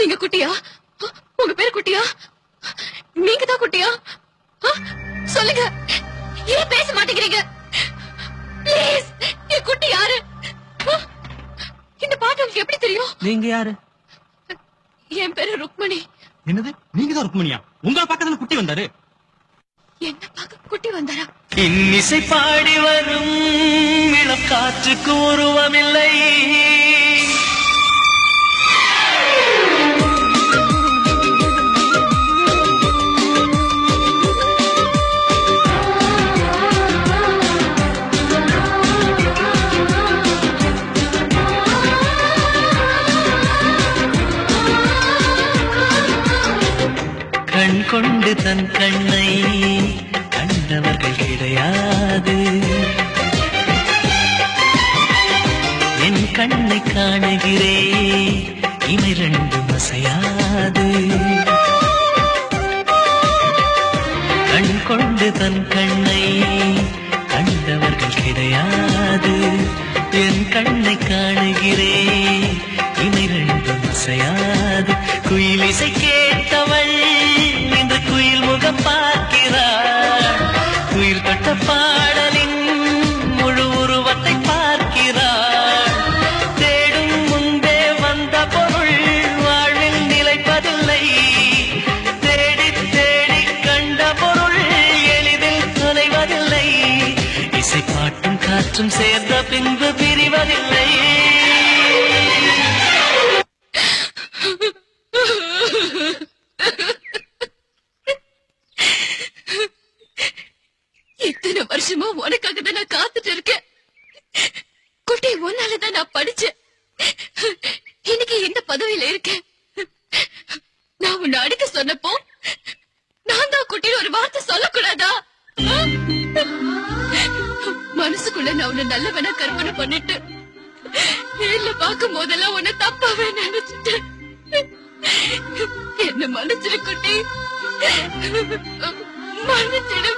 நீங்க குட்டியா? உங்க பேர் குட்டியா? நீங்க தான் குட்டியா? சொல்லுங்க, ஏன் பேச மாட்டேங்கிறீங்க? ப்ளீஸ், என் குட்டி யாரு? இந்த பாட்டு உங்களுக்கு எப்படி தெரியும்? நீங்க யாரு? என் பேரு ருக்மணி. என்னது, நீங்க தான் ருக்மணியா? உங்க பக்கத்துல குட்டி வந்தாரு. என்ன பார்க்க குட்டி வந்தாரா? இன்னிசை பாடி வரும் இளம் காற்றுக்கு உருவமில்லை. கண் கொண்டு தன் கண்ணை கண்டவர்கள் கிடையாது. என் கண்ணை காணுகிறே இமை ரெண்டும் அசையாது. கண் கொண்டு தன் கண்ணை கண்டவர்கள் கிடையாது. என் கண்ணை காணுகிறே இமை ரெண்டும் அசையாது. குயிலிசை கேட்டவள் இன்று குயில் முகம் பார்க்கிறாள். உயிர் தொட்ட பாடலின் முழு உருவத்தை பார்க்கிறாள். தேடும் முன்பே வந்த பொருள் வாழ்வில் நிலைப்பதில்லை. தேடி தேடி கண்ட பொருள் எளிதில் தொலைவதில்லை. இசை பாட்டும் காற்றும் சேர்ந்த பின்பு பிரிவதில்லை. இத்தனை வருஷமா உனக்காக தான் நான் காத்துட்டு இருக்கேன். குட்டி, உன்னாலதான் நான் படிச்சேன். இன்னைக்கு இந்த பதவியில இருக்கேன். நான் உன்னை அடிக்க சொன்னப்போ நான் தான் குட்டின்னு ஒரு வார்த்தை சொல்லக்கூடாதா? மனசுக்குள்ள நான் உன்னை நல்லவனா கற்பனை பண்ணிட்டு நேர்ல பார்க்கும் போதெல்லாம் உன்னை தப்பாவே நினைச்சிட்டேன். என்ன மன்னிச்சிரு குட்டி, மன்னிச்சிடு.